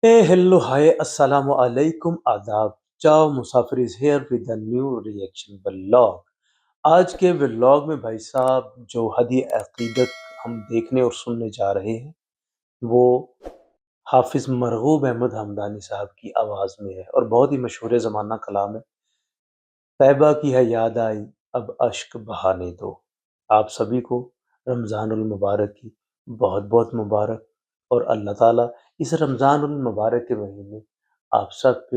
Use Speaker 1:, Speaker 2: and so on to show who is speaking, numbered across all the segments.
Speaker 1: Hey, hello, hi, assalamu alaikum, آداب. چاؤ مسافر is here with a new reaction vlog. آج کے vlog میں بھائی صاحب جو ہدی عقیدت ہم دیکھنے اور سننے جا رہے ہیں وہ حافظ مرغوب احمد حمدانی صاحب کی آواز میں ہے اور بہت ہی مشہور زمانہ کلام ہے۔ طیبہ کی ہے یاد آئی اب اشک بہانے دو۔ آپ سبھی کو رمضان المبارک کی بہت بہت مبارک، اور اللہ تعالیٰ اس رمضان المبارک کے مہینے آپ سب پہ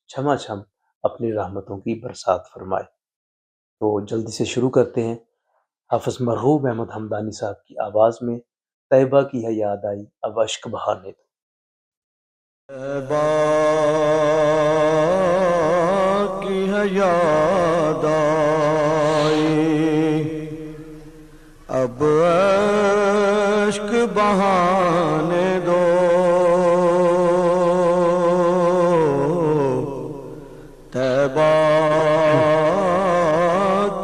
Speaker 1: چھما چھم اپنی رحمتوں کی برسات فرمائے۔ تو جلدی سے شروع کرتے ہیں حافظ مرغوب احمد حمدانی صاحب کی آواز میں طیبہ کی ہے یاد آئی اب اشک بہانے دو۔
Speaker 2: طیبہ کی ہے یاد آئی اب اشک بہانے دو، طیبہ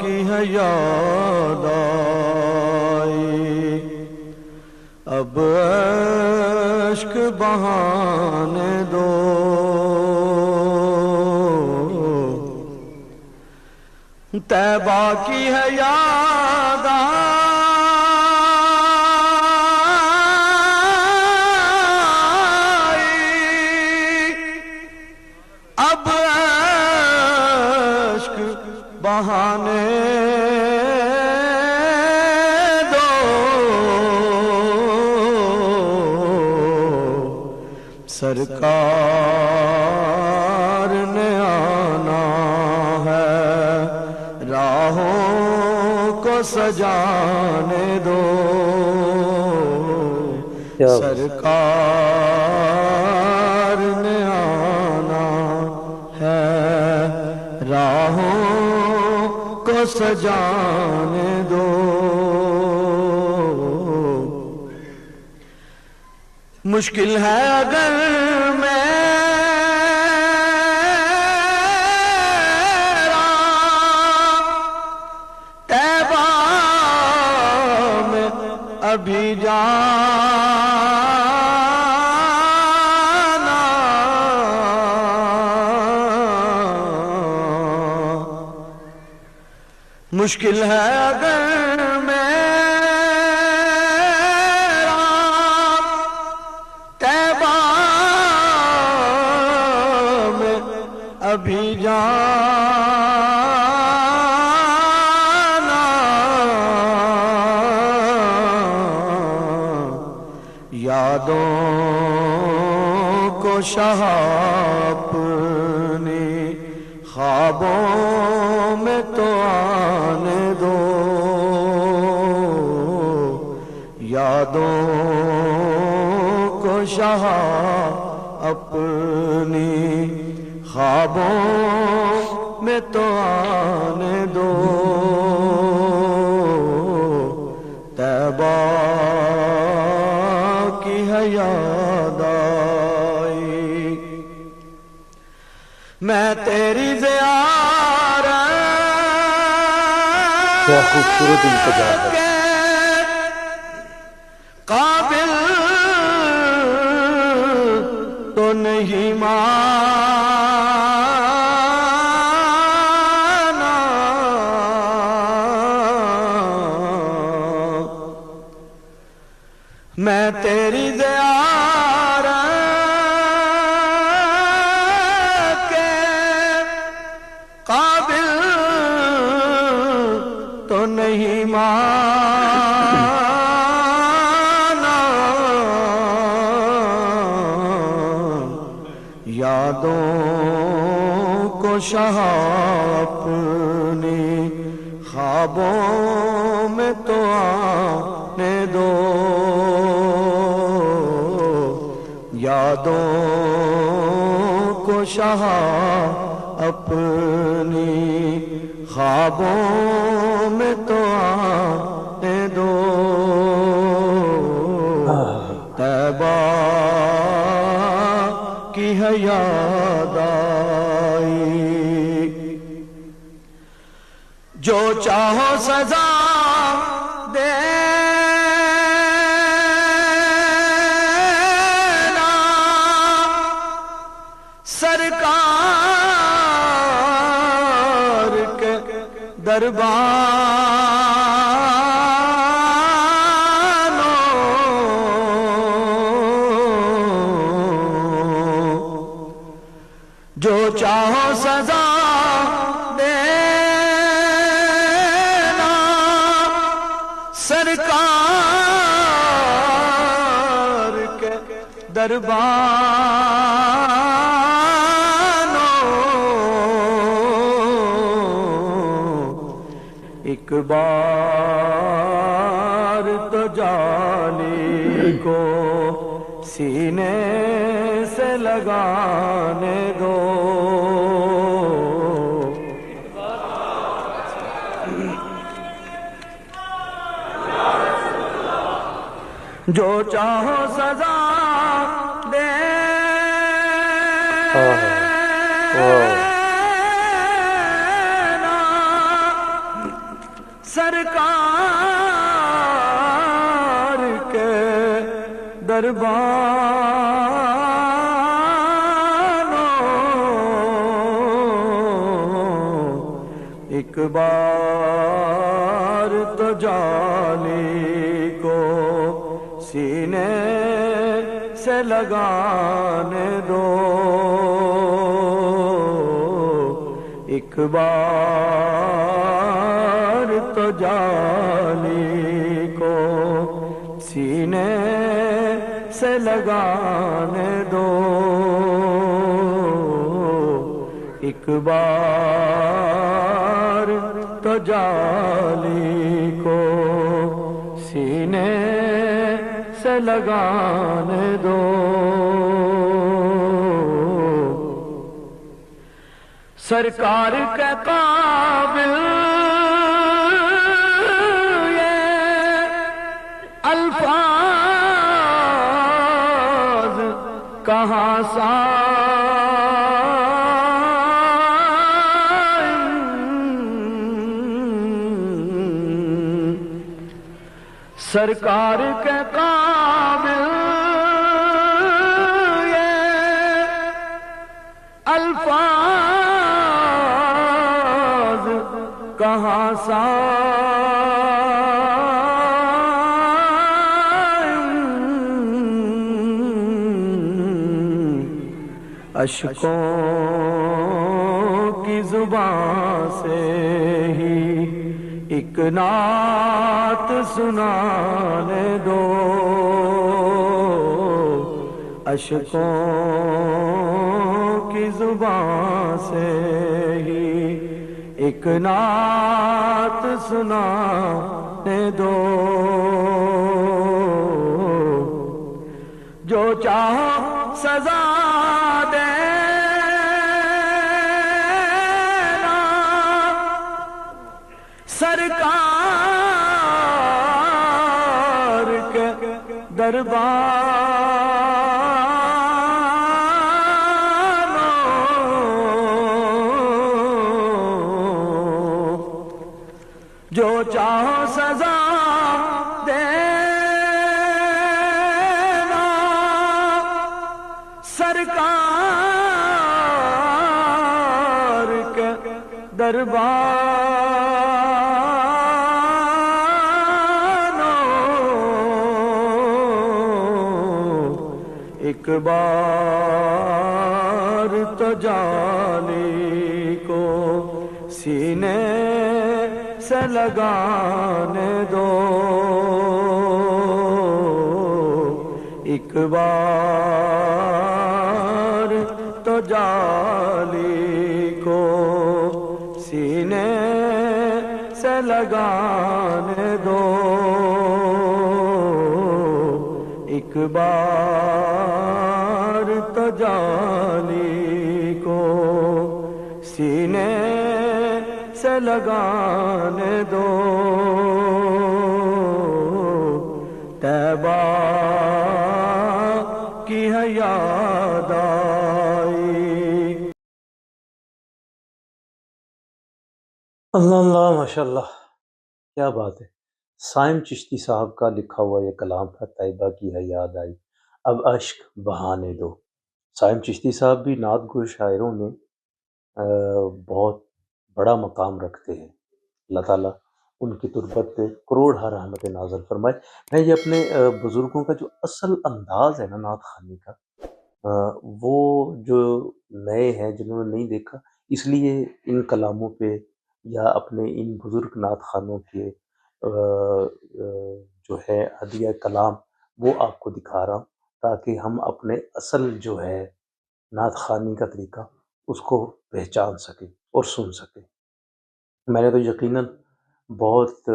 Speaker 2: کی ہے یاد آئی اب اشک بہانے دو، طیبہ کی ہے یاد آئی اب اشک بہانے دو، سرکار نے آنا ہے راہوں کو سجانے دو، سرکار نے آنا ہے راہوں کو سجانے دو، مشکل ہے اگر میرا طیبہ میں ابھی جانا، مشکل ہے اگر ابھی جانا، یادوں کو شاہ اپنی خوابوں میں تو آنے دو، یادوں کو شاہ اپنی خوابوں میں تو آنے دو، طیبہ کی ہے یاد آئی میں تیری زیارت
Speaker 1: کیا خوبصورت انتظار ہے۔
Speaker 2: کے قابل تو نہیں میں تیری زیارت کے قابل تو نہیں مانا، یادوں کو شاہ اپنی خوابوں میں تو آنے دو، یادوں کو شاہ اپنی خوابوں میں تو آنے دو، طیبہ کی ہے یاد آئی جو چاہو سزا دینا سرکار کے دربانوں جو چاہو سزا دینا سرکار کے دربانوں ایک بار تو جالی کو سینے سے لگانے دو جو چاہو سزا دینا سرکار کے دربانوں ایک بار تو جالی کو سینے سے لگانے دو ایک بار تو جالی کو سینے سے لگانے دو ایک بار تو جالی کو سینے سے لگانے دو سرکار کے قابل یہ الفاظ کہاں سرکار کے قابل یہ الفاظ کہاں اشکوں کی زبان سے ہی ایک نعت سنانے دو اشکوں کی زبان سے ہی ایک نعت سنانے دو جو چاہو سزا دینا سرکار کے دربانوں جو چاہو سزا دینا سرکار کے دربانوں ایک بار تو جالی کو سینے سے لگانے دو ایک بار تو جالی کو سینے سے لگانے دو ایک بار تو جالی کو سینے سے لگانے دو طیبہ کی ہے یاد آئی
Speaker 1: اللہ اللہ ماشاء اللہ کیا بات ہے سائم چشتی صاحب کا لکھا ہوا یہ کلام ہے طیبہ کی ہے یاد آئی اب اشک بہانے دو سائم چشتی صاحب بھی نعت گو شاعروں میں بہت بڑا مقام رکھتے ہیں۔ اللہ تعالیٰ ان کی تربت پہ کروڑ ہا رحمت نازل فرمائے۔ میں یہ اپنے بزرگوں کا جو اصل انداز ہے نا نعت خوانی کا، وہ جو نئے ہیں جنہوں نے نہیں دیکھا، اس لیے ان کلاموں پہ یا اپنے ان بزرگ نعت خوانوں کے جو ہے ہدیہ کلام وہ آپ کو دکھا رہا ہوں، تاکہ ہم اپنے اصل جو ہے نعت خوانی کا طریقہ اس کو پہچان سکیں اور سن سکیں۔ میں نے تو یقیناً بہت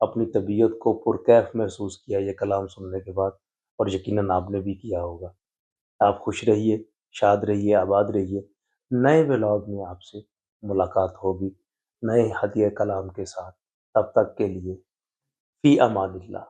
Speaker 1: اپنی طبیعت کو پرکیف محسوس کیا یہ کلام سننے کے بعد، اور یقیناً آپ نے بھی کیا ہوگا۔ آپ خوش رہیے، شاد رہیے، آباد رہیے۔ نئے ولاگ میں آپ سے ملاقات ہوگی نئے ہدیہ کلام کے ساتھ۔ تب تک کے لیے فی امان اللہ۔